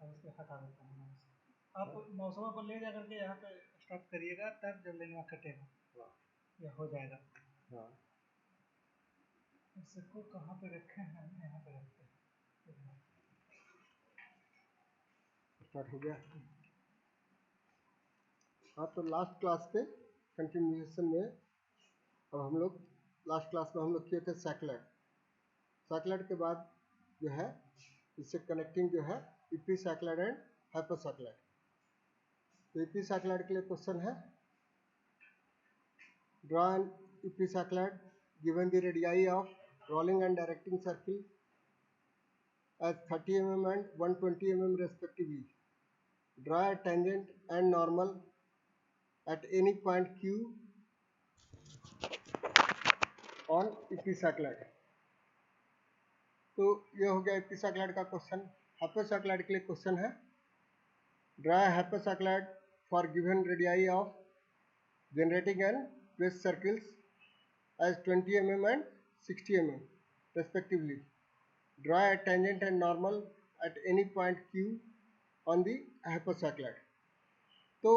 अब इसको हटा देता हूँ मैं। आप मौसम को ले जा करके यहाँ पे स्टॉप करिएगा, तब जब लेने कटेगा या हो जाएगा। हाँ इसको कहाँ पे रखे हैं? यहाँ पे रखते हैं। स्टार्ट हो गया। हाँ तो लास्ट क्लास के कंटिन्यूएशन में अब हम लोग लास्ट क्लास में हम लोग किए थे सैकलेट। सैकलेट के बाद जो है इससे कनेक्टिंग जो है इपीसैक्लाइड एंड हाइपोसैक्लाइड। तो इपीसैक्लाइड के लिए क्वेश्चन है, draw an epicycloid given the radii of rolling and directing circle as 30 mm and 120 mm respectively. Draw a tangent and normal at any point Q on epicycloid. तो ये हो गया epicycloid का क्वेश्चन। हाइपोसाइक्लाइड के लिए क्वेश्चन है, draw hypocycloid for given radii of generating and press circles as 20 mm and 60 mm respectively. Draw a tangent and normal at any point Q on the hypocycloid. तो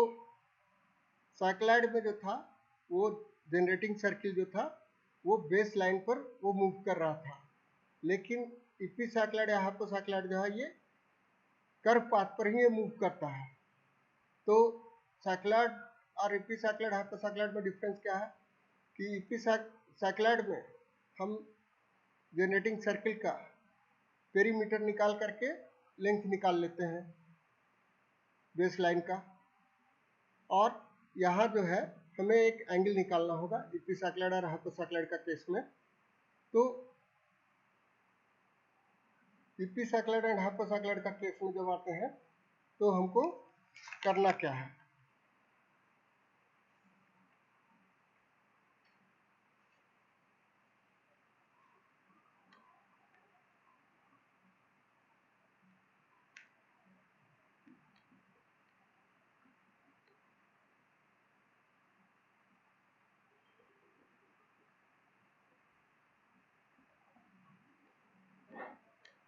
cycloid में जो था वो generating circle जो था वो base line पर वो मूव कर रहा था, लेकिन इपीसैक्लाइड या हाइपोसैक्लाइड जो है ये कर्व पाथ पर ही ये मूव करता है। तो सैक्लाइड और इपीसैक्लाइड हाइपोसैक्लाइड में डिफरेंस क्या है कि इपीसैक्लाइड में हम जनरेटिंग सर्किल का पेरीमीटर निकाल करके लेंथ निकाल लेते हैं बेस लाइन का, और यहाँ जो है हमें एक एंगल निकालना होगा इपीसैक्लाइड और हाइपोसैक्लाइड का केस में। तो इपीसैक्लाइड एंड हाइपोसैक्लाइड का केस में जब आते हैं तो हमको करना क्या है,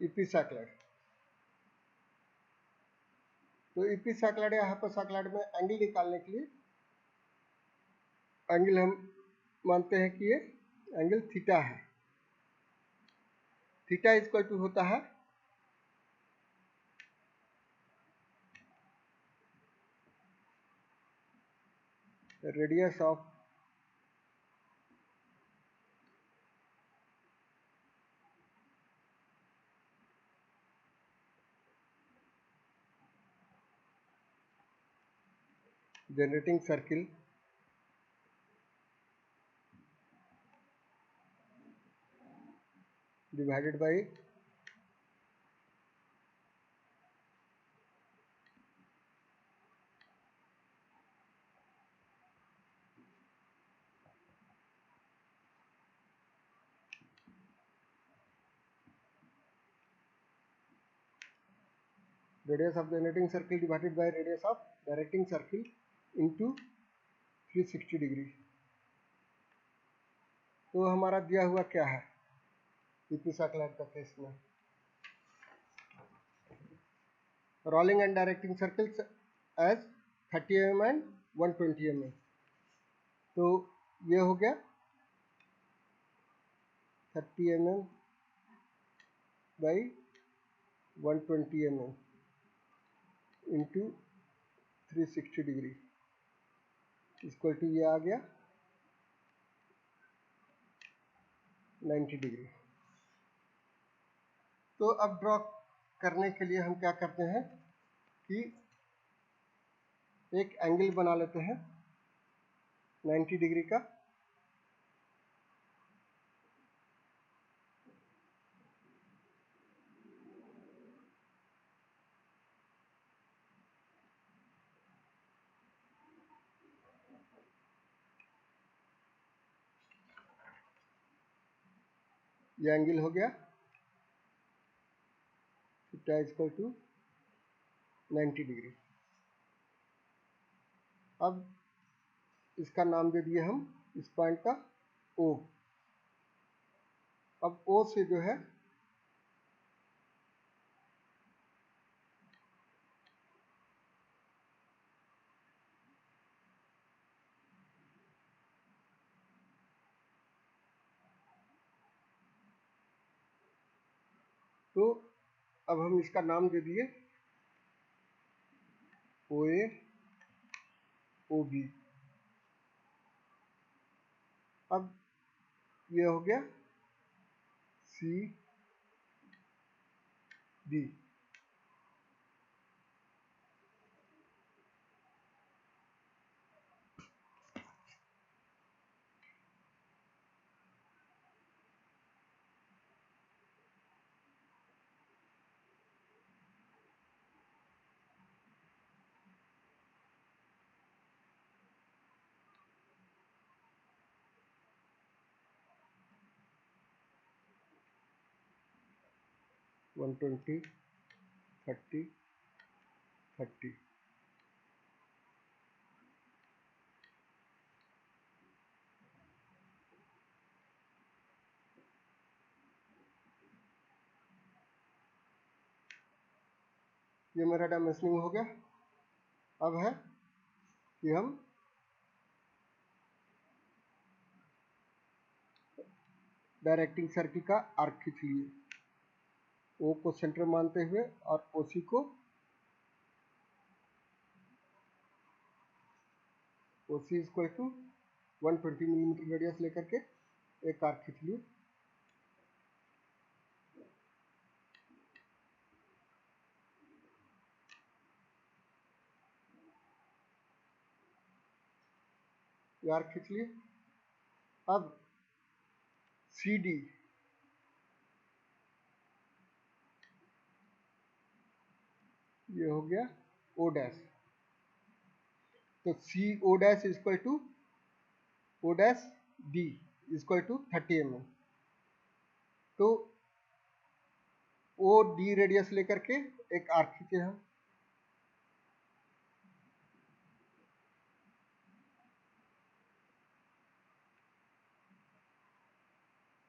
इपीसैक्लाइड। तो इपीसैक्लाइड या हाइपोसैक्लाइड में एंगल निकालने के लिए एंगल हम मानते हैं कि ये एंगल थीटा है। थीटा इक्वल टू होता है radius of generating circle divided by radius of generating circle divided by radius of directing circle into 360 degree. तो हमारा दिया हुआ क्या है इपीसैक्लाइड का केस में, rolling and directing circles as 30 mm and 120 mm। तो ये हो गया 30 mm by 120 mm into 360 degree equal to ये आ गया 90 डिग्री। तो अब ड्रॉ करने के लिए हम क्या करते हैं कि एक एंगल बना लेते हैं 90 डिग्री का। ये एंगल हो गया थीटा इक्वल टू 90 डिग्री। अब इसका नाम दे दिए हम इस पॉइंट का O। अब O से जो है तो अब हम इसका नाम दे दिए OA OB। अब ये हो गया CD। वन 20 30 30। ये मेरा डायमेंशनिंग हो गया। अब है कि हम डायरेक्टिंग सर्किल का आर्क खींच लिए, O को सेंटर मानते हुए और OC को OC equal to 120 millimetre radius लेकर के एक आर्क खींच लिए। ये आर्क खींच लिए। अब CD ये हो गया O डैश, तो CO dash equal to O dash D equal to 30 mm। तो OD रेडियस लेकर के एक आर्क खींचे हम।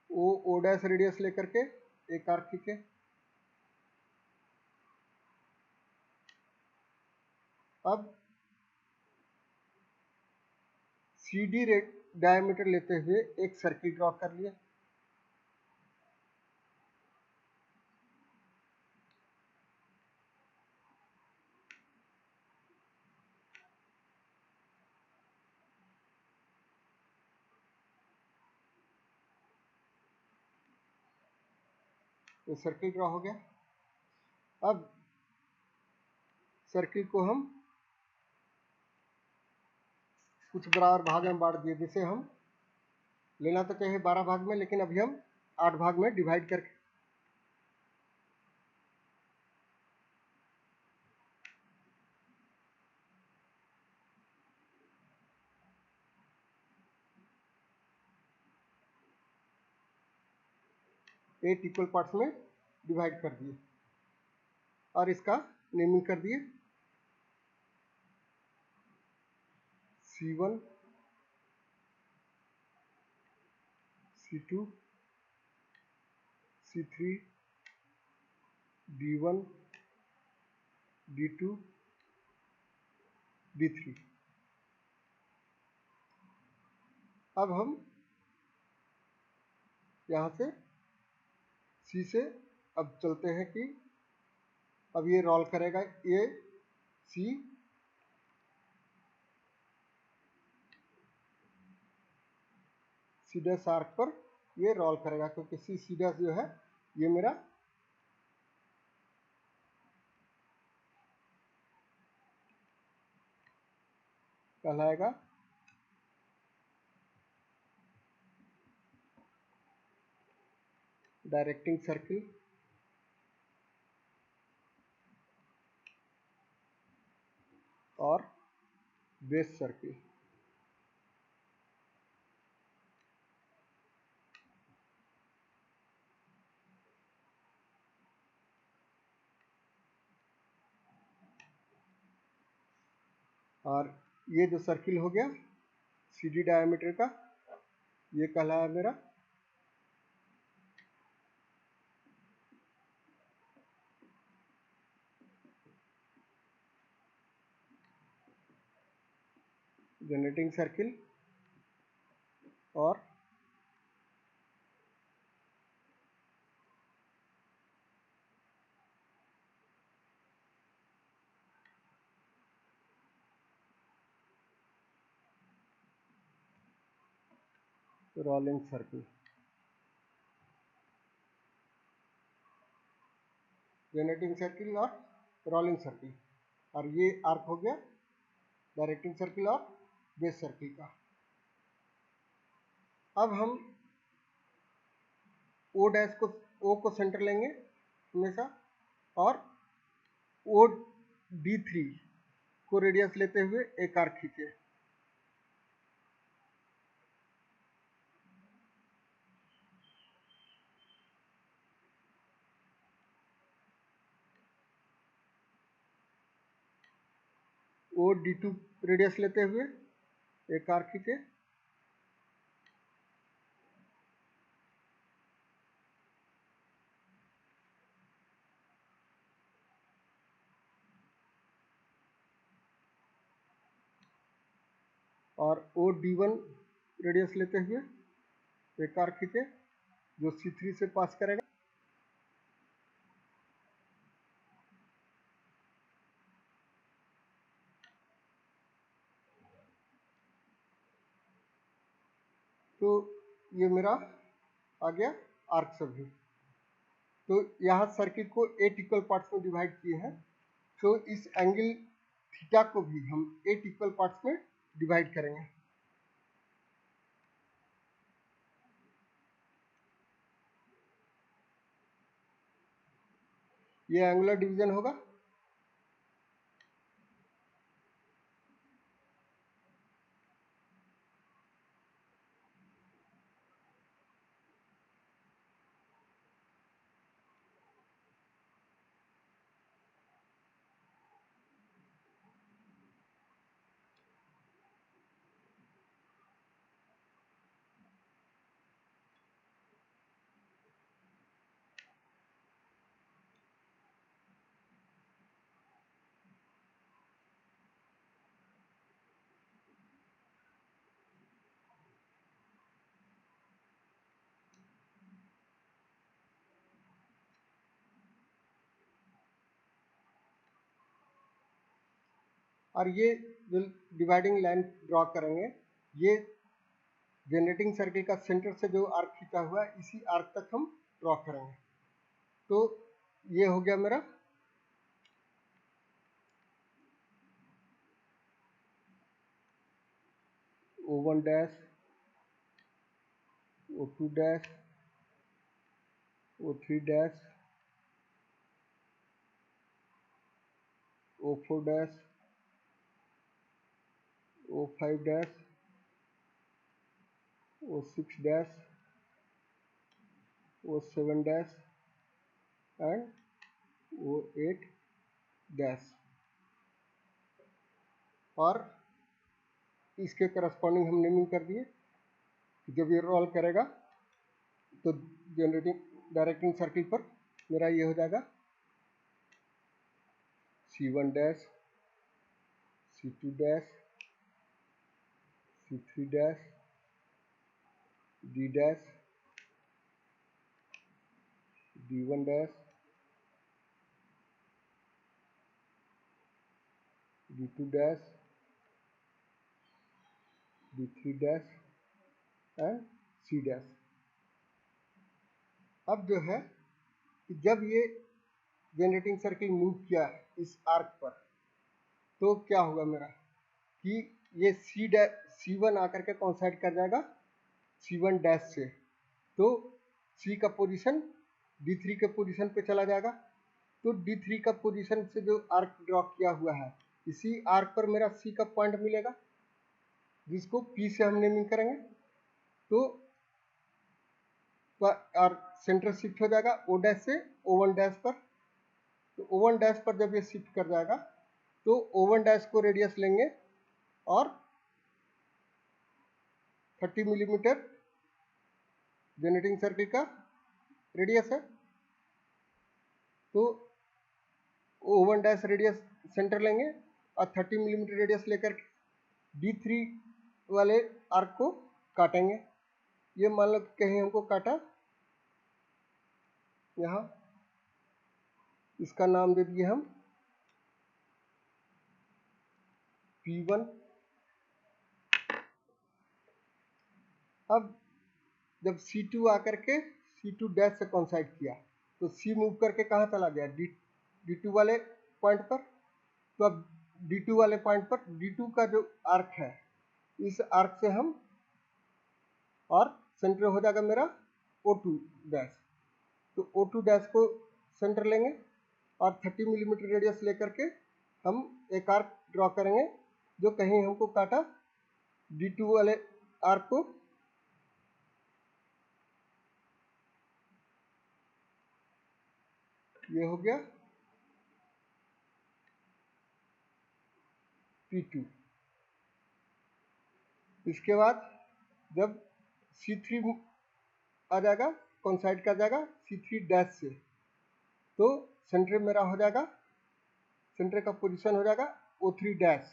O डैश रेडियस लेकर के एक आर्क खींचे। अब CD डायमीटर लेते हुए एक सर्किल ड्रॉ कर लिया। तो सर्किल ड्रॉ हो गया। अब सर्किल को हम कुछ बराबर भाग में बांट दिए, जिसे हम लेना तो चाहिए 12 भाग में, लेकिन अभी हम 8 भाग में डिवाइड करके एट इक्वल पार्ट्स में डिवाइड कर दिए और इसका नेमिंग कर दिए C1 C2 C3 D1 D2 D3। अब हम यहाँ से C से अब चलते हैं कि अब ये रोल करेगा, ये C डैश आर्क पर ये रोल करेगा, क्योंकि C डैश जो है ये मेरा कहलाएगा डायरेक्टिंग सर्किल और बेस सर्किल। और ये जो सर्किल हो गया CD डायमीटर का, ये कहलाया मेरा जनरेटिंग सर्किल और रोलिंग सर्किल, जनरेटिंग सर्किल और रोलिंग सर्किल, और ये आर्क हो गया डायरेक्टिंग सर्किल और बेस सर्किल का। अब हम ओ को सेंटर लेंगे हमेशा, और ओ D3 को रेडियस लेते हुए एक आर्क खींचे। ओ D2 रेडियस लेते हुए एक आर्क खींचे, और ओ D1 रेडियस लेते हुए एक आर्क खींचे जो C3 से पास करेगा। तो ये मेरा आ गया आर्क सभी। तो यहाँ सर्किट को 8 इक्वल पार्ट्स में डिवाइड किए हैं, तो इस एंगल थीटा को भी हम 8 इक्वल पार्ट्स में डिवाइड करेंगे। ये एंगुलर डिवीजन होगा। और ये जो डिवाइडिंग लाइन ड्रॉ करेंगे, ये जनरेटिंग सर्किल का सेंटर से जो आर्क खींचा हुआ है इसी आर्क तक हम ड्रॉ करेंगे। तो ये हो गया मेरा O1 dash, O2 dash, O3 dash, O4 dash, O5 dash, O6 dash, O7 dash and O8 dash. और इसके करस्पॉन्डिंग हम नेमिंग कर दिए। जब ये रोल करेगा तो जनरेटिंग डायरेक्टिंग सर्किल पर मेरा ये हो जाएगा C1 dash, C2 dash, C3 dash, D dash, D1 dash, D2 dash, D3 dash and C dash. अब जो है कि जब ये जनरेटिंग सर्किल मूव किया इस आर्क पर, तो क्या होगा मेरा कि ये C1 आकर के कॉन्साइड कर जाएगा C1 डैश से, तो C का पोजीशन D3 के पोजीशन पे चला जाएगा। तो D3 का पोजीशन से जो आर्क ड्रॉ किया हुआ है इसी आर्क पर मेरा C का पॉइंट मिलेगा, जिसको P से हम नेमिंग करेंगे। तो और सेंटर शिफ्ट हो जाएगा O डैश से O1 डैश पर। तो O1 डैश पर जब ये शिफ्ट कर जाएगा तो O1 डैश को रेडियस लेंगे और 30 मिलीमीटर जनरेटिंग सर्किल का रेडियस है। तो O1 डैश रेडियस सेंटर लेंगे और 30 मिलीमीटर रेडियस लेकर D3 वाले आर्क को काटेंगे। ये मान लो कहीं हमको काटा, यहाँ इसका नाम दे दिए हम P1। अब जब C2 आकर के C2 डैश से कोइंसाइड किया तो C मूव करके कहाँ चला गया, D2 वाले पॉइंट पर। तो अब D2 वाले पॉइंट पर D2 का जो आर्क है, इस आर्क से हम, और सेंटर हो जाएगा मेरा O2 डैश। तो O2 डैश को सेंटर लेंगे और 30 मिलीमीटर रेडियस लेकर के हम एक आर्क ड्रॉ करेंगे जो कहीं हमको काटा D2 वाले आर्क को। ये हो गया P2। इसके बाद जब C3 आ जाएगा, कोइंसाइड कर जाएगा C3 डैश से, तो सेंटर मेरा हो जाएगा, सेंटर का पोजीशन हो जाएगा O3 डैश।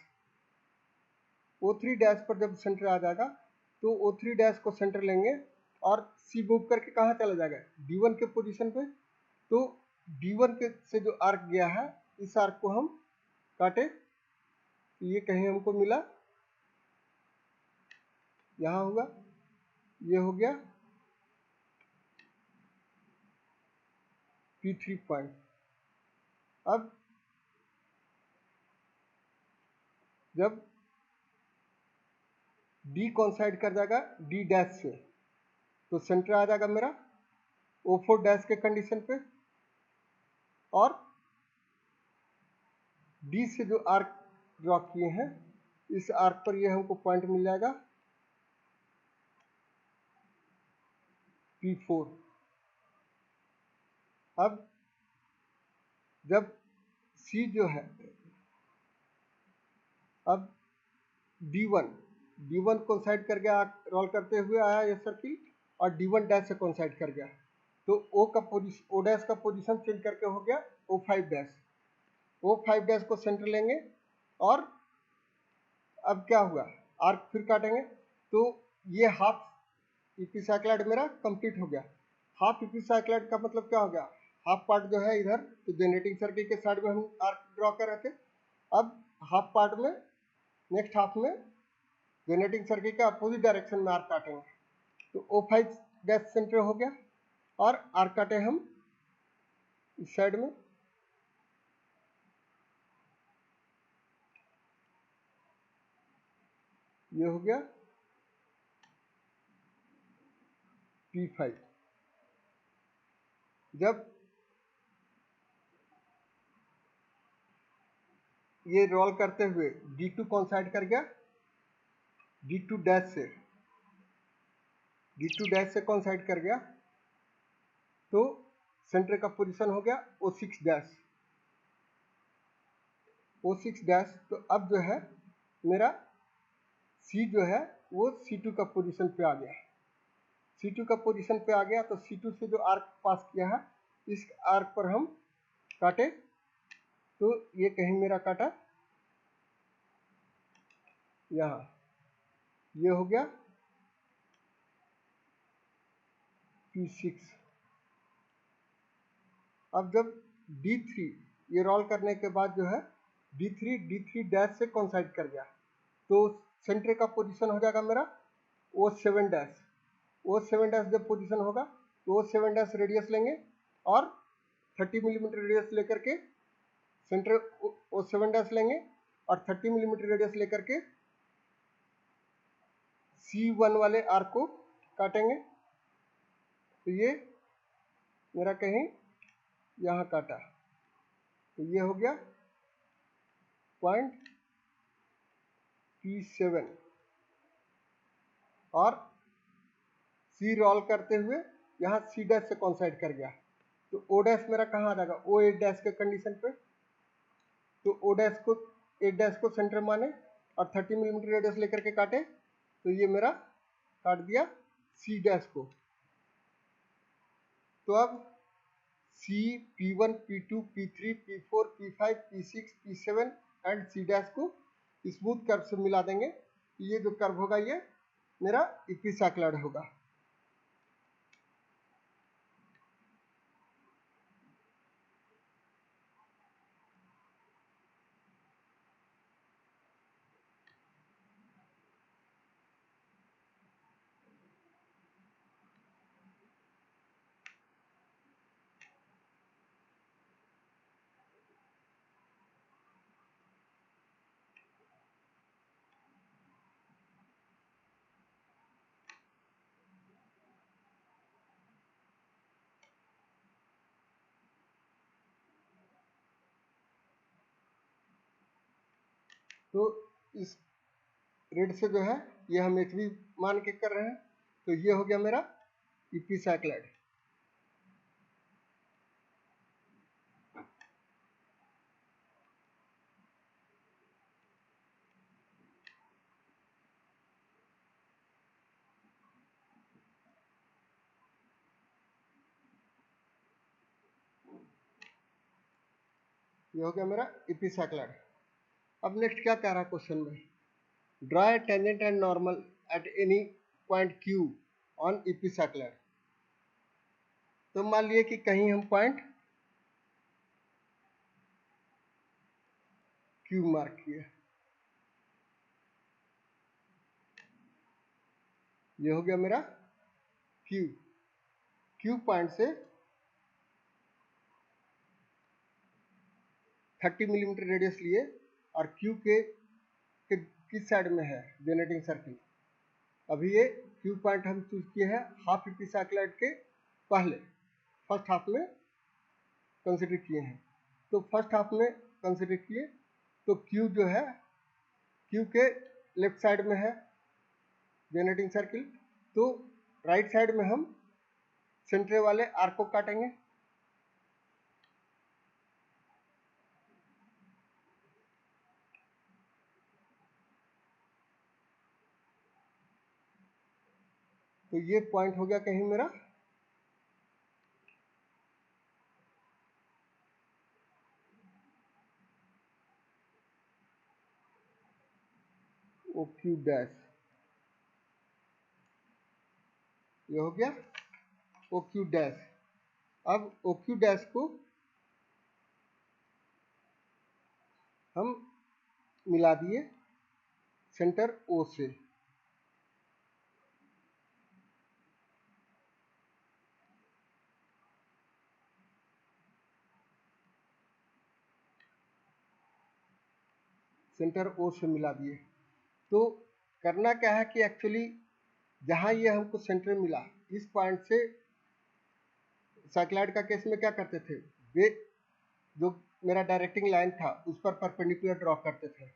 O3 डैश पर जब सेंटर आ जाएगा तो O3 डैश को सेंटर लेंगे और C मूव करके कहाँ चला जाएगा, D1 के पोजीशन पे। तो D1 के से जो आर्क गया है, इस आर्क को हम काटे, तो ये कहीं हमको मिला, यहाँ हुआ, ये हो गया P3 पॉइंट। अब जब D कोइंसाइड कर जाएगा D डैश से, तो सेंटर आ जाएगा मेरा O4 डैश के कंडीशन पे, और D से जो आर्क ड्रॉ किए हैं, इस आर्क पर ये हमको पॉइंट मिल जाएगा P4। अब जब C जो है, अब D1 कोइंसाइड कर गया, रोल करते हुए आया ये सर्किल, और D1 डैश से कोइंसाइड कर गया, तो O डैश का पोजीशन चेंज करके हो गया O5 डैश। O5 डैश को सेंटर लेंगे और अब क्या हुआ, आर्क फिर काटेंगे, तो ये हाफ इपिसाइक्लॉइड मेरा कंप्लीट हो गया। हाफ इपिसाइक्लॉइड का मतलब क्या हो गया, हाफ पार्ट जो है इधर, तो जनरेटिंग सर्किल के साइड में हम आर्क ड्रॉ कर रहे थे, अब हाफ पार्ट में, नेक्स्ट हाफ में जनरेटिंग सर्किल के अपोजिट डायरेक्शन में आर्क काटेंगे। तो O5 डैश सेंटर हो गया और आर्क काटे हम इस साइड में, ये हो गया P5। जब ये रोल करते हुए D2 कोइंसाइड कर गया D2 डैश से, D2 डैश से कोइंसाइड कर गया, तो सेंटर का पोजीशन हो गया O6 डैश। O6 डैश, तो अब जो है मेरा C जो है वो C2 का पोजीशन पे आ गया। C2 का पोजीशन पे आ गया, तो C2 से जो आर्क पास किया है, इस आर्क पर हम काटे, तो ये कहीं मेरा काटा यहाँ, ये हो गया P6। अब जब D3 ये रोल करने के बाद जो है D3 डैश से कोइंसाइड कर गया, तो सेंटर का पोजीशन हो जाएगा मेरा O7 डैश। O7 डैश जब पोजीशन होगा तो O7 डैश रेडियस लेंगे और 30 मिलीमीटर रेडियस लेकर के सेंटर O7 डैश लेंगे और 30 मिलीमीटर रेडियस लेकर के C1 वाले आर्क को काटेंगे, तो ये मेरा कहीं यहाँ काटा, तो ये हो गया पॉइंट P7। और C रोल करते हुए यहाँ C डैश से कोइंसाइड कर गया, तो O डैश मेरा कहाँ आ जाएगा, O8 डैश के कंडीशन पे। तो O डैश को सेंटर माने और 30 मिलीमीटर रेडियस लेकर के काटे, तो ये मेरा काट दिया C डैश को। तो अब C, P1, P2, P3, P4, P5, P6, P7 and C dash को स्मूथ कर्व से मिला देंगे, ये जो कर्व होगा ये मेरा इपिसाइक्लॉइड होगा। तो इस रेड से जो है ये हम HB मान के कर रहे हैं, तो ये हो गया मेरा इपिसाइक्लाइड। ये हो गया मेरा इपिसाइक्लाइड। अब नेक्स्ट क्या कह रहा है क्वेश्चन में, draw a tangent and normal at any point Q on epicycloid. तो मान लिए कि कहीं हम पॉइंट Q मार्क किए, ये हो गया मेरा Q पॉइंट से 30 मिलीमीटर रेडियस लिए और Q के किस साइड में है जनरेटिंग सर्किल। अभी ये Q पॉइंट हम चूज किए हैं हाफ इपिसाइक्लाइड के पहले, फर्स्ट हाफ में कंसिडर किए हैं। तो फर्स्ट हाफ में कंसिडर किए तो Q जो है Q के लेफ्ट साइड में है जनरेटिंग सर्किल, तो राइट साइड में हम सेंटर वाले आर्क को काटेंगे। तो ये पॉइंट हो गया कहीं मेरा OQ डैश, ये हो गया OQ डैश। अब OQ डैश को हम मिला दिए सेंटर O से। सेंटर O से मिला दिए। तो करना क्या है कि एक्चुअली जहाँ ये हमको सेंटर मिला इस पॉइंट से साइक्लाइड का केस में क्या करते थे, वे जो मेरा डायरेक्टिंग लाइन था उस पर परपेंडिकुलर ड्रॉ करते थे।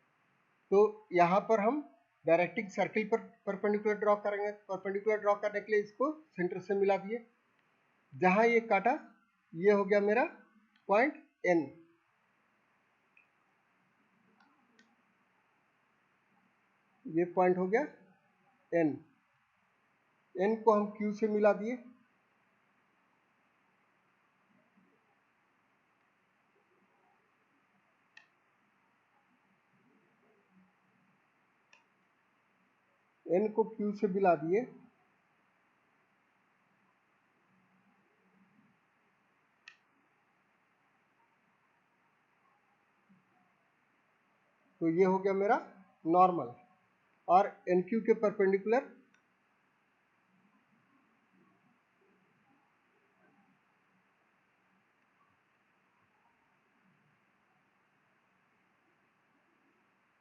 तो यहाँ पर हम डायरेक्टिंग सर्किल पर परपेंडिकुलर ड्रॉ करेंगे। परपेंडिकुलर ड्रॉ करने के लिए इसको सेंटर से मिला दिए। जहाँ ये काटा ये हो गया मेरा पॉइंट N। ये पॉइंट हो गया N। N को हम Q से मिला दिए। N को Q से मिला दिए। तो ये हो गया मेरा नॉर्मल और NQ के परपेंडिकुलर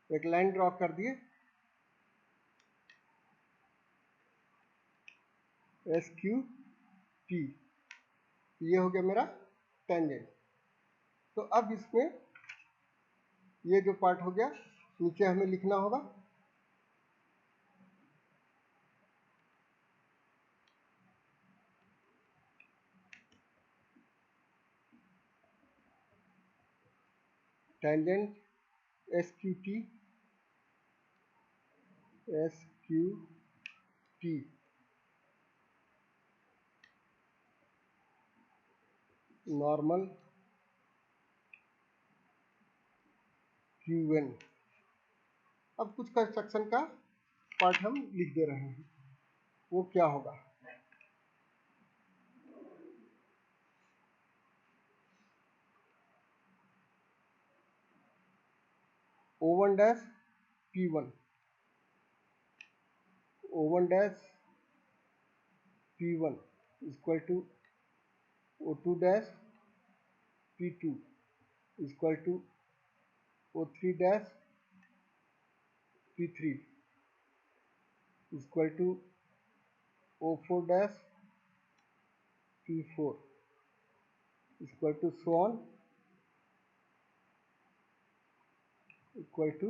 एक लाइन ड्रॉ कर दिए SQT। ये हो गया मेरा टेंजेंट। तो अब इसमें ये जो पार्ट हो गया नीचे हमें लिखना होगा टेंजेंट SQT नॉर्मल QN। अब कुछ कंस्ट्रक्शन का पार्ट हम लिख दे रहे हैं, वो क्या होगा। O1 dash P1, O1 dash P1 equal to O2 dash P2 equal to O3 dash P3 equal to O4 dash P4 equal to so on equal to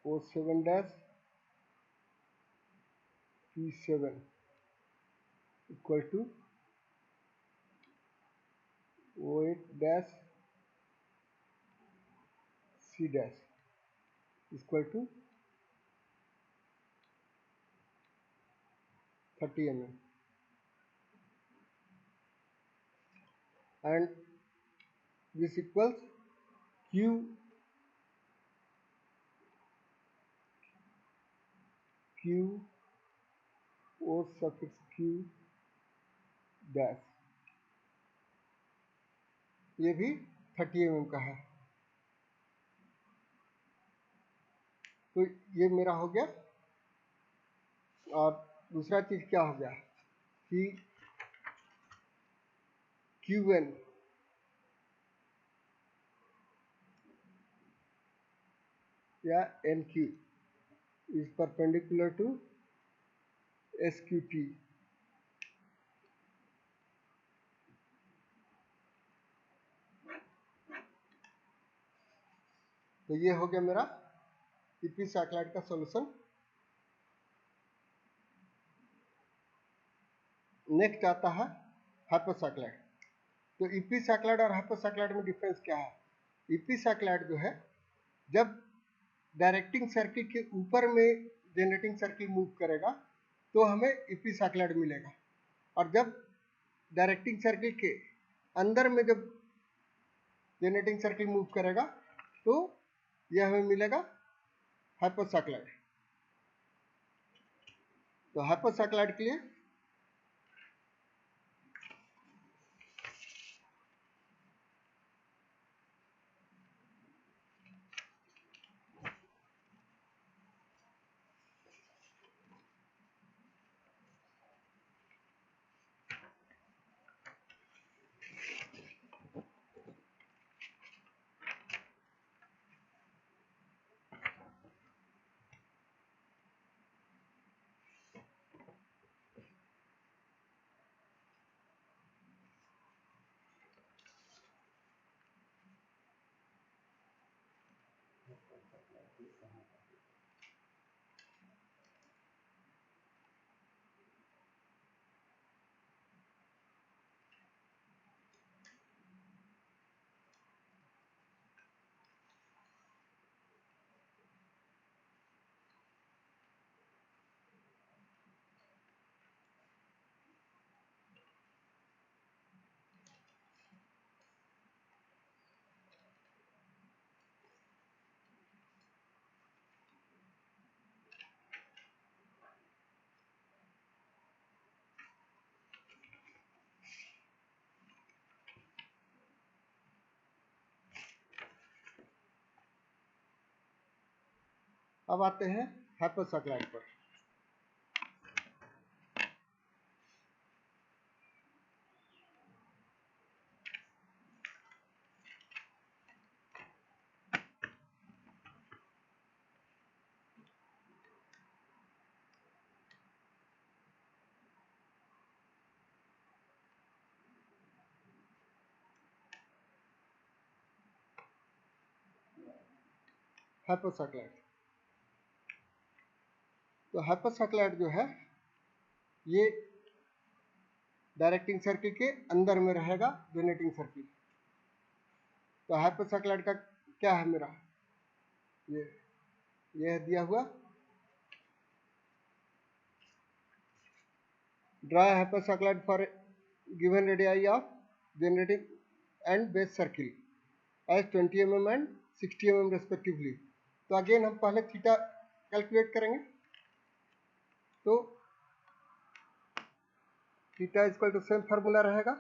O7 dash P7 equal to O8 dash C dash equal to 30 mm, and this equals Q O suffix Q dash, ये भी 30 mm का है। तो ये मेरा हो गया। और दूसरा चीज क्या हो गया कि QN या NQ is perpendicular to SQT, तो ये हो गया मेरा इपिसाइक्लाइड का सॉल्यूशन। नेक्स्ट आता है हाइपोसाइक्लाइड। तो इपिसाइक्लाइड और हाइपोसाइक्लाइड में डिफरेंस क्या है? इपिसाइक्लाइड जो है, जब डायरेक्टिंग सर्किल के ऊपर में जनरेटिंग सर्किल मूव करेगा तो हमें इपिसाइक्लाइड मिलेगा, और जब डायरेक्टिंग सर्किल के अंदर में जब जनरेटिंग सर्किल मूव करेगा तो यह हमें मिलेगा हाइपोसाइक्लाइड। तो हाइपोसाइक्लाइड के लिए अब आते हैं हाइपोसाइक्लाइड पर। हाइपोसाइक्लाइड, तो हाइपोसाइक्लाइड जो है ये डायरेक्टिंग सर्किल के अंदर में रहेगा जनरेटिंग सर्किल। तो हाइपोसाइक्लाइड का क्या है मेरा, ये दिया हुआ draw hypocycloid for given radii of generating and base circle as 20 mm and 60 mm respectively. तो अगेन हम पहले थीटा कैलकुलेट करेंगे। तो theta equal to same formula रहेगा,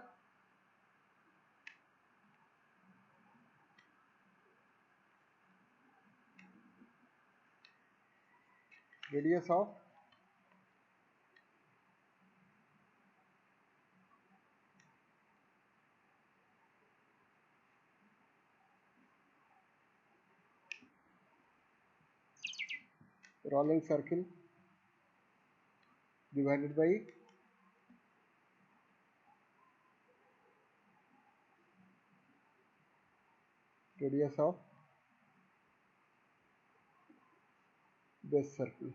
radius of rolling circle divided by radius of base circle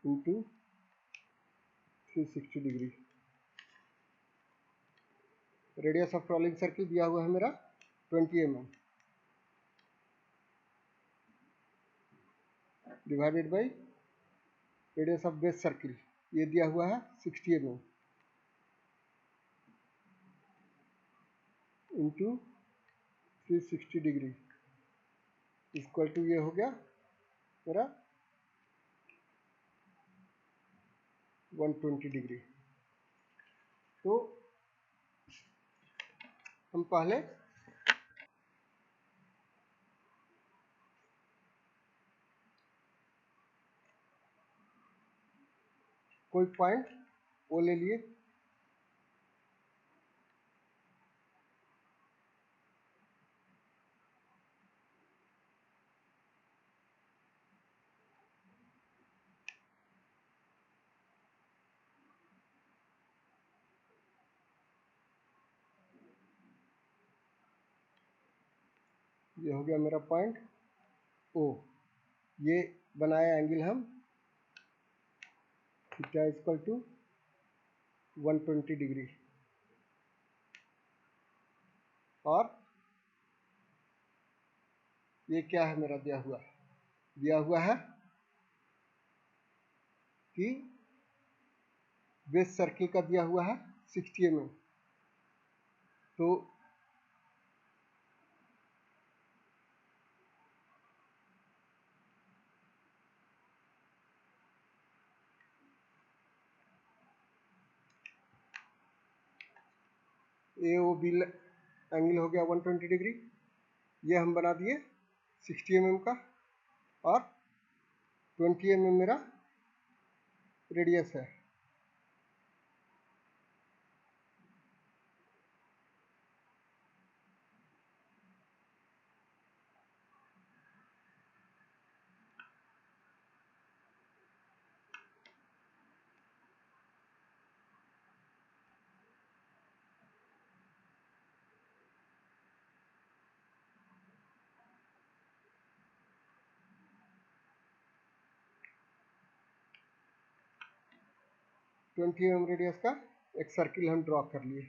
into 360 degree. Radius of rolling circle दिया हुआ है मेरा 20 mm divided by radius of base circle ये दिया हुआ है 60 mm into 360 degree equal to ये हो गया मेरा 120 डिग्री। तो हम पहले कोई पॉइंट वो ले लिए, ये हो गया मेरा पॉइंट ओ। ये बनाया एंगल हम थीटा इक्वल टू 120 डिग्री और ये क्या है मेरा दिया हुआ है कि बेस सर्किल का दिया हुआ है 60 mm। तो ए ओ बी एंगल हो गया 120 डिग्री। ये हम बना दिए 60 mm का और 20 mm मेरा रेडियस है। ट्वेंटी एम रेडियस का एक सर्किल हम ड्रॉ कर लिए।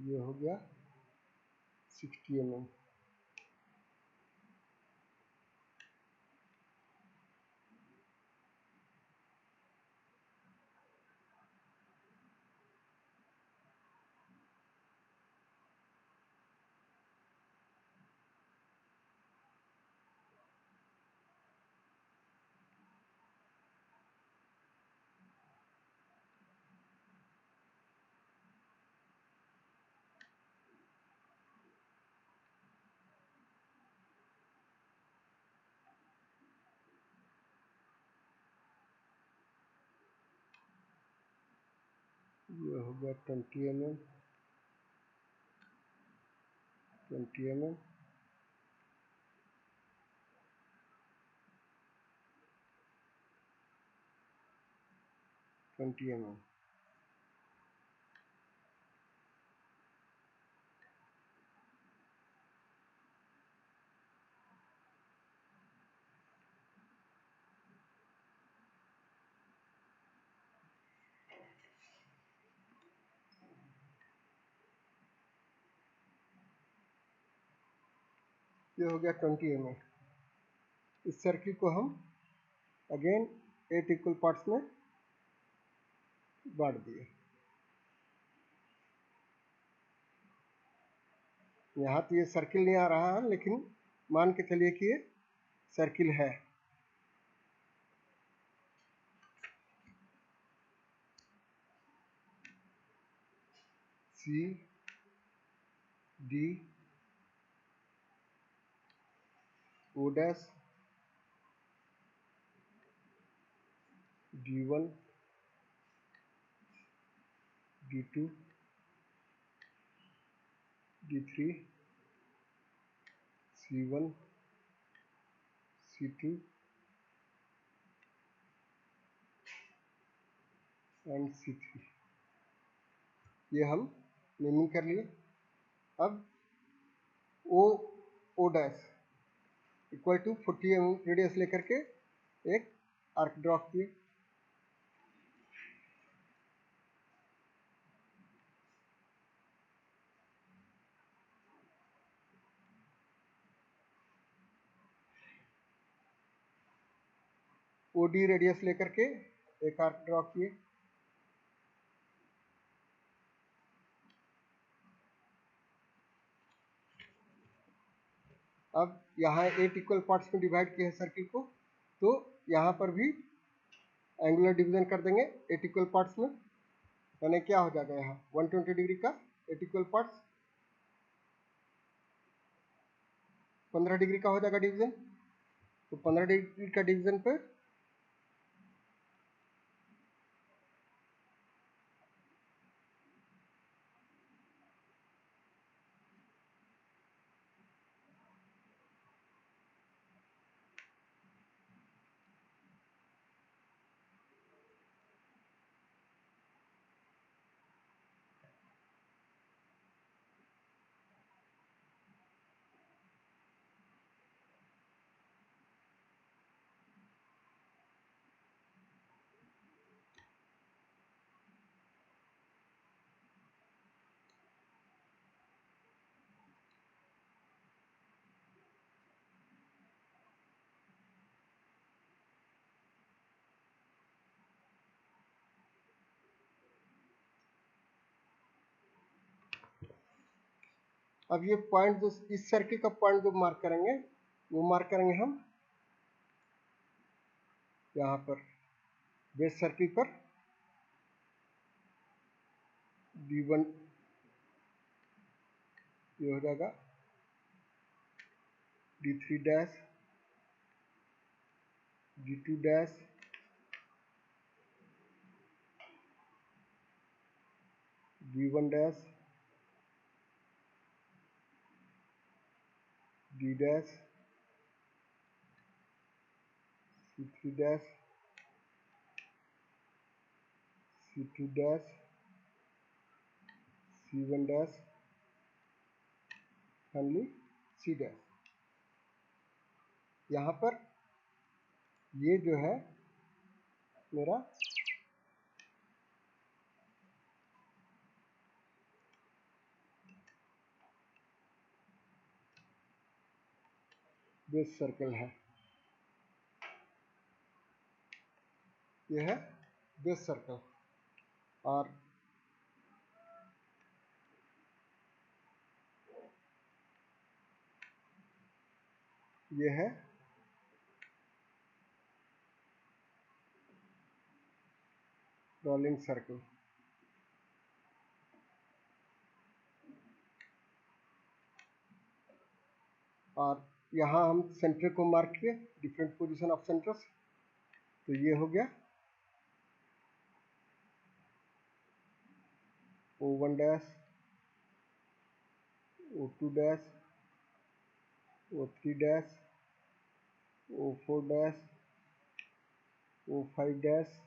ये हो गया 60 mm। ये हो गया 20 mm 20 mm 20 mm। ये हो गया 20 mm। इस सर्किल को हम अगेन 8 इक्वल पार्ट्स में बांट दिए। यहाँ तो ये सर्किल नहीं आ रहा है, लेकिन मान के चलिए कि ये सर्किल है। C D O dash D1 D2 D3 C1 C2 and C3, ये हम नेमिंग कर लिए। अब O dash equal to 40 mm radius लेकर के एक आर्क ड्रॉ किए। OD रेडियस लेकर के एक आर्क ड्रॉ किए। अब यहाँ 8 इक्वल पार्ट्स में डिवाइड किया है सर्किल को, तो यहाँ पर भी एंगुलर डिवीजन कर देंगे 8 इक्वल पार्ट्स में, यानी क्या हो जाएगा यहाँ 120 डिग्री का 8 इक्वल पार्ट्स 15 डिग्री का हो जाएगा डिवीजन। तो 15 डिग्री का डिवीजन पे अब ये पॉइंट जो इस सर्किल का पॉइंट जो मार्क करेंगे वो मार्क करेंगे हम यहाँ पर बेस सर्किल पर D1 ये हो जाएगा, D3 dash, D2 dash, D1 dash, D dash, C3 dash, C2 dash, C1 dash, finally C dash. यहाँ पर ये जो है मेरा बेस सर्कल है, ये है बेस सर्कल। और ये है रोलिंग सर्कल। और यहाँ हम सेंटर को मार्क किए, डिफरेंट पोजीशन ऑफ सेंटर्स, तो ये हो गया O1 dash, O2 dash, O3 dash, O4 dash, O5 dash,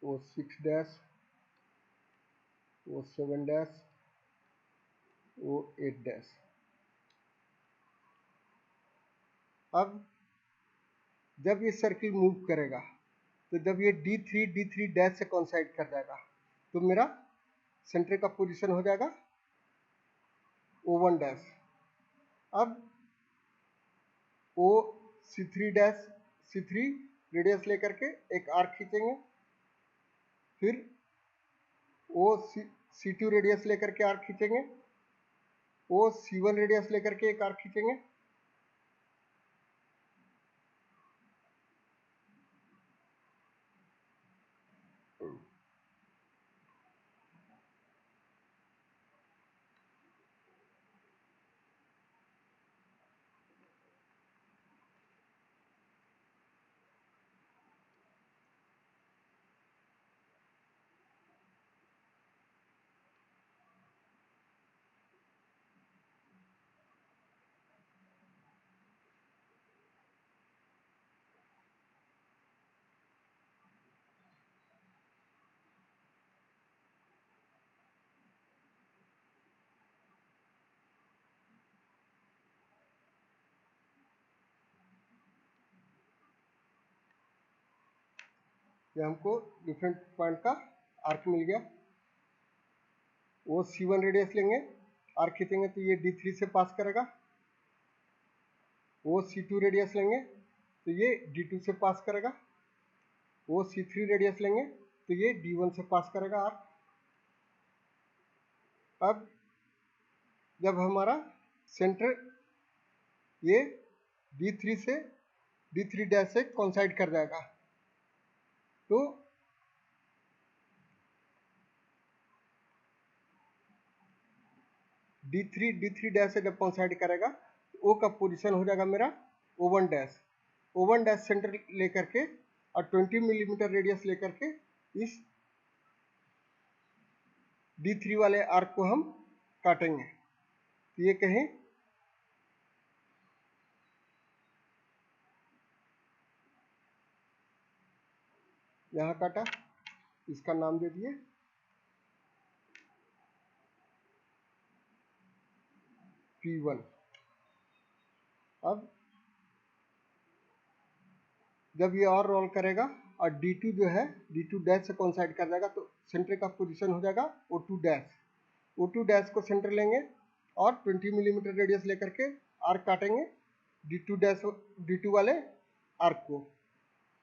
O6 dash, O7 dash, O8 dash. अब जब ये सर्किल मूव करेगा तो जब ये D3 डैश से कोइंसाइड कर जाएगा तो मेरा सेंटर का पोजीशन हो जाएगा O1 डैश। अब O C3 dash, C3 radius लेकर के एक आर्क खींचेंगे, फिर O C2 रेडियस लेकर के आर्क खींचेंगे, O C1 रेडियस लेकर के एक आर्क खींचेंगे, ये हमको डिफरेंट पॉइंट का आर्क मिल गया। वो C1 रेडियस लेंगे, आर्क खींचेंगे तो ये D3 से पास करेगा। वो C2 रेडियस लेंगे तो ये D2 से पास करेगा। वो C3 रेडियस लेंगे तो ये D1 से पास करेगा आर्क। अब जब हमारा सेंटर ये D3 से D3 डैश से कोइंसाइड कर जाएगा तो D3 डैश से जब कोइंसाइड करेगा तो O का पोजीशन हो जाएगा मेरा O1 dash. O1 dash centre लेकर के और 20 मिलीमीटर रेडियस लेकर के इस D3 वाले आर्क को हम काटेंगे। तो ये कहीं यहाँ काटा, इसका नाम दे दिए P1। अब जब ये और रोल करेगा और D2 जो है D2 डैश से कोइंसाइड कर जाएगा तो सेंटर का पोजीशन हो जाएगा O2 डैश। O2 डैश को सेंटर लेंगे और 20 मिलीमीटर रेडियस लेकर के आर्क काटेंगे D2 वाले आर्क को।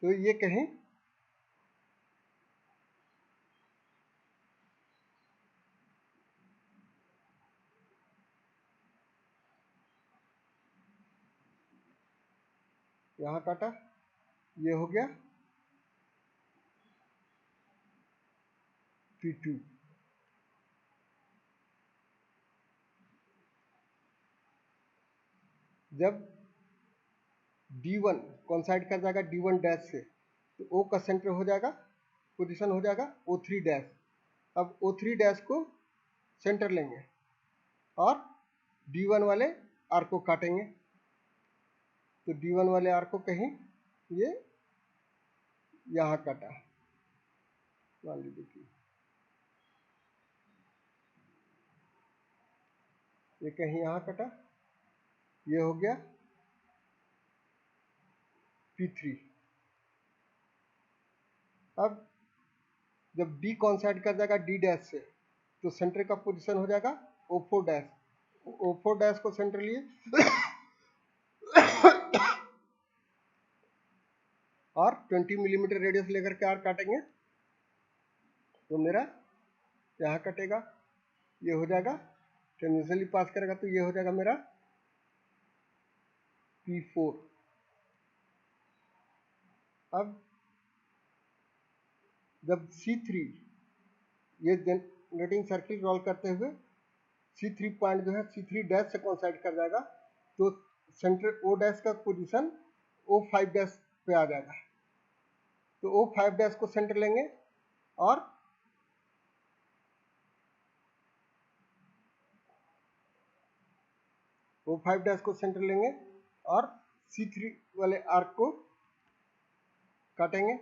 तो ये कहीं यहाँ काटा, ये हो गया P2। जब D1 कोइंसाइड कर जाएगा D1 डैश से तो O का सेंटर हो जाएगा, पोजीशन हो जाएगा O3 डैश। अब O3 डैश को सेंटर लेंगे और D1 वाले आर्क को काटेंगे। तो D1 वाले आर्क को कहीं ये यहाँ काटा, मान लीजिए कि ये कहीं यहाँ कटा, ये हो गया P3। अब जब D कोइंसाइड कर जाएगा D डैश से तो सेंटर का पोजीशन हो जाएगा O4 डैश। O4 डैश को सेंटर लिए और 20 मिलीमीटर रेडियस लेकर के आर्क काटेंगे तो मेरा यहाँ कटेगा, ये हो जाएगा टेंजेंशियली पास करेगा तो ये हो जाएगा मेरा P4। अब जब C3 ये जनरेटिंग सर्किल रोल करते हुए C3 पॉइंट जो है C3 डैश से कोइंसाइड कर जाएगा तो सेंटर O डैश का पोजीशन O5 डैश पे आ जाएगा। तो O5 डैश को सेंटर लेंगे और O5 डैश को सेंटर लेंगे और C3 वाले आर्क को काटेंगे।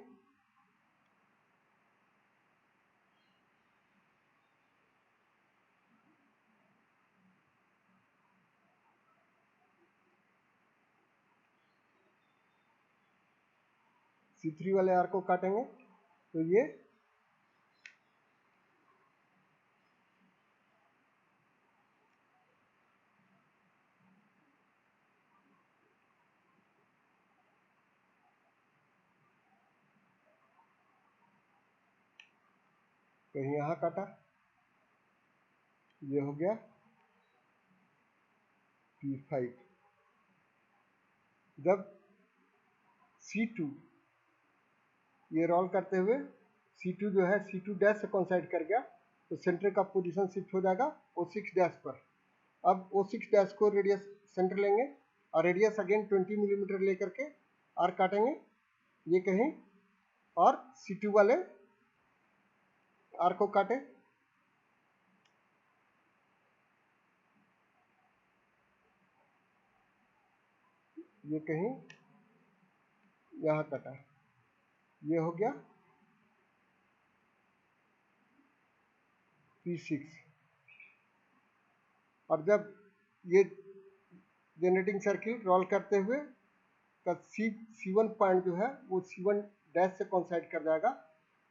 C3 वाले आर्क को काटेंगे तो ये कहीं यहाँ काटा, ये हो गया P5। जब C2 ये रोल करते हुए C2 जो है C2 डैश से कोइंसाइड कर गया तो सेंटर का पोजीशन शिफ्ट हो जाएगा O6 डैश पर। अब O6 डैश को रेडियस सेंटर लेंगे और रेडियस अगेन 20 मिलीमीटर लेकर के आर्क काटेंगे, ये कहीं और C2 वाले आर्क को काटे। ये कहीं यहाँ कटा, ये हो गया P6। और जब ये जनरेटिंग सर्किल रोल करते हुए का C1 पॉइंट जो है वो C1 डैश से कोइंसाइड कर जाएगा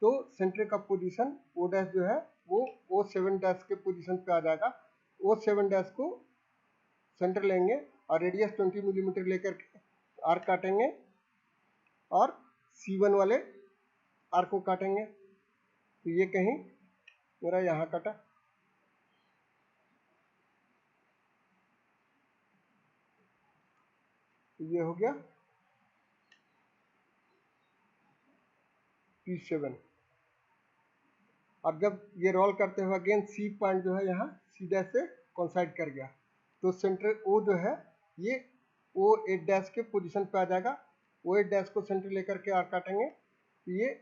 तो सेंटर का पोजीशन ओ डैश जो है वो O7 डैश के पोजीशन पे आ जाएगा। O7 डैश को सेंटर लेंगे और रेडियस 20 मिलीमीटर लेकर के आर्क काटेंगे और C1 वाले आर्क को काटेंगे। तो ये कहीं मेरा यहाँ कटा, ये हो गया P7। और जब ये रोल करते हुए अगेन C पॉइंट जो है यहाँ C डैश से कोइंसाइड कर गया तो सेंटर O जो है ये O8 डैश के पोजीशन पे आ जाएगा। O8 डैश को सेंटर लेकर के आर्क काटेंगे तो ये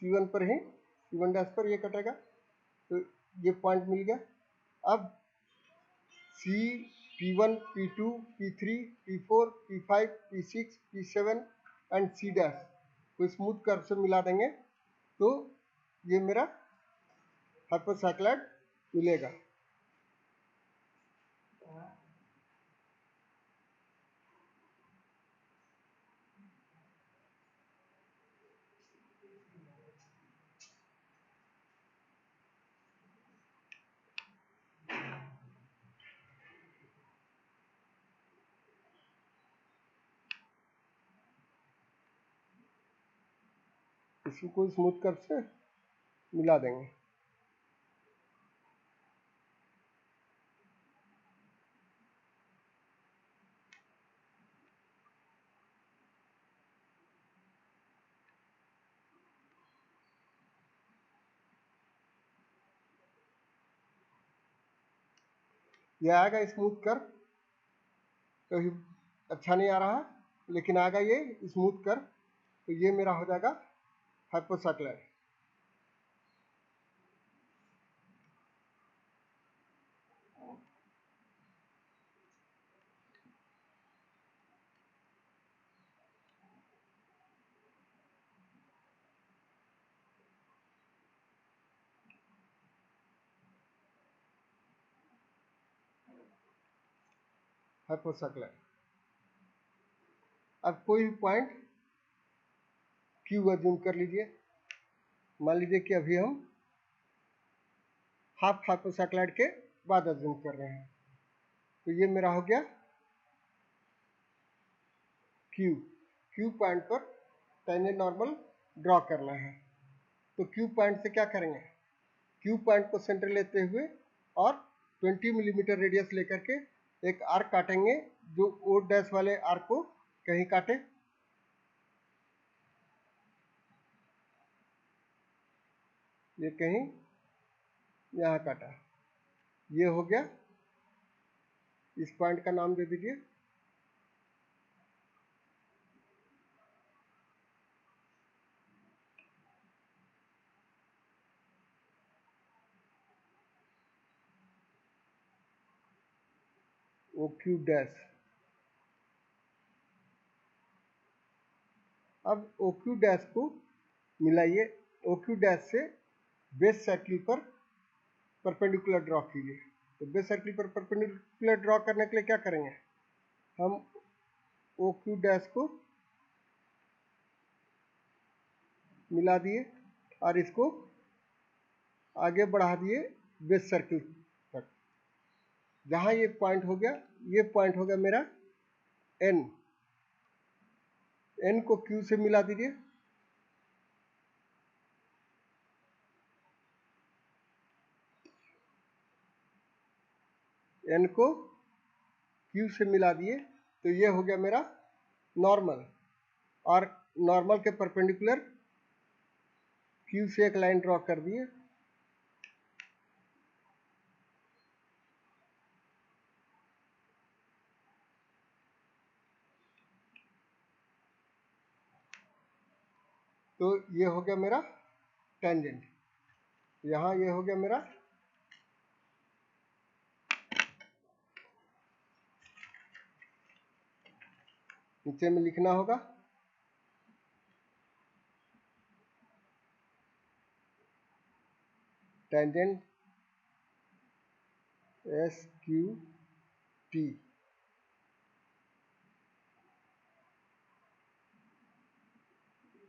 C1 पर ही C1 डैश पर ये कटेगा। तो ये पॉइंट मिल गया। अब C, P1, P2, P3, P4, P5, P6, P7 and C dash को स्मूथ कर्व से मिला देंगे तो ये मेरा हाइपोसाइक्लॉइड मिलेगा। इसको स्मूथ कर्व से मिला देंगे। ये आएगा स्मूथ कर्व, तो अच्छा नहीं आ रहा है लेकिन आएगा ये स्मूथ कर्व। तो ये मेरा हो जाएगा हाइपोसाइक्लॉइड। हाइपोसाइक्लॉइड। अब कोई भी पॉइंट Q अज्यूम कर लीजिए। मान लीजिए कि अभी हम हाफ हाइपोसाइक्लॉइड के बाद अज्यूम कर रहे हैं। तो ये मेरा हो गया Q पॉइंट पर टेंजेंट नॉर्मल ड्रॉ करना है। तो Q पॉइंट से क्या करेंगे, Q पॉइंट को सेंटर लेते हुए और 20 मिलीमीटर रेडियस लेकर के एक आर्क काटेंगे जो O डैश वाले आर्क को कहीं काटे। ये कहीं यहाँ काटा। ये हो गया, इस पॉइंट का नाम दे दीजिए OQ डैश। अब OQ डैश को मिलाइए, OQ डैश से बेस सर्किल पर परपेंडिकुलर ड्रॉ कीजिए। तो बेस सर्किल पर परपेंडिकुलर ड्रॉ करने के लिए क्या करेंगे, हम OQ डैश को मिला दिए और इसको आगे बढ़ा दिए बेस सर्किल तक। जहाँ ये पॉइंट हो गया, ये पॉइंट हो गया मेरा N को Q से मिला दीजिए। N को Q से मिला दिए तो ये हो गया मेरा नॉर्मल, और नॉर्मल के परपेंडिकुलर Q से एक लाइन ड्रॉ कर दिए। तो ये हो गया मेरा टेंजेंट। यहाँ ये हो गया मेरा नीचे में लिखना होगा tangent SQT।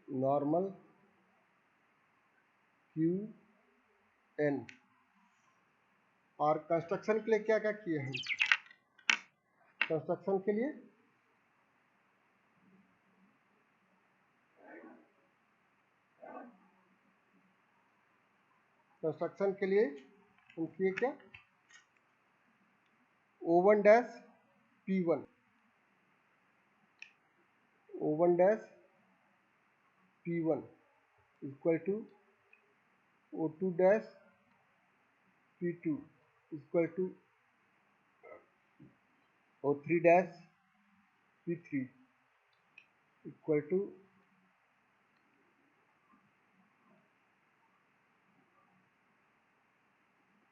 Normal Q N. और कंस्ट्रक्शन के लिए क्या क्या किए हम? कंस्ट्रक्शन के लिए हम किए क्या? O1 dash P1, O1 dash P1 equal to O2 dash P2 equal to O3 dash P3 equal to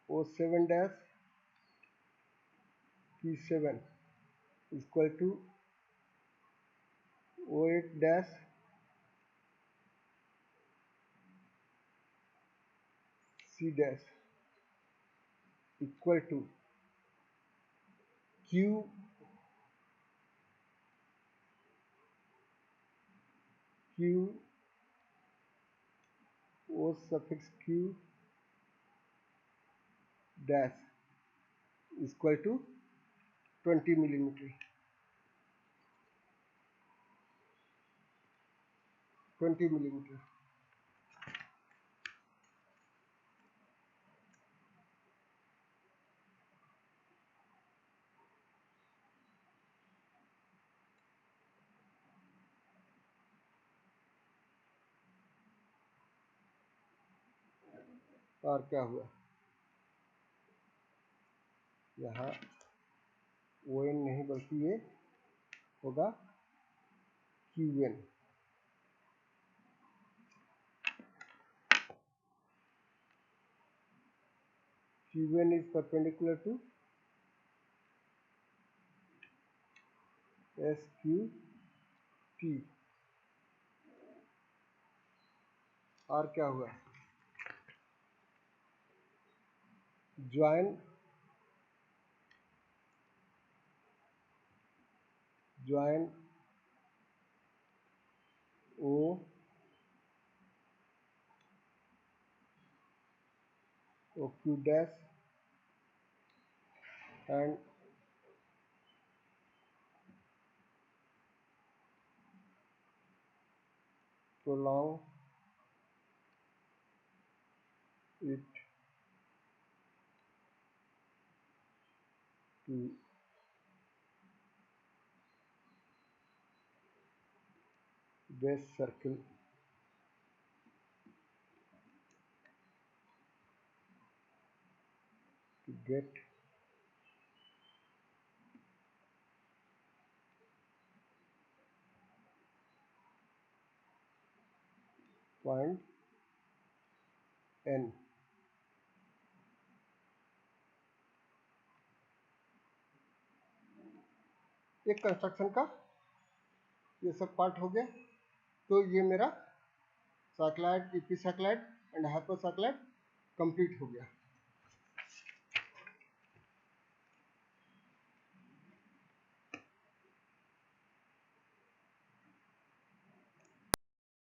O7 dash P7 इक्वल टू O8 dash C dash equal to Q O suffix Q dash equal to 20 millimetre, 20 millimetre. और क्या हुआ? यहाँ ON नहीं बल्कि ये होगा QN। QN is perpendicular to SQT। और क्या हुआ? Join O OQ dash and prolong it to base circle to get point N। एक कंस्ट्रक्शन का ये सब पार्ट हो गया। तो ये मेरा साइक्लॉयड, इपीसाइक्लॉयड एंड हाइपोसाइक्लॉयड कंप्लीट हो गया।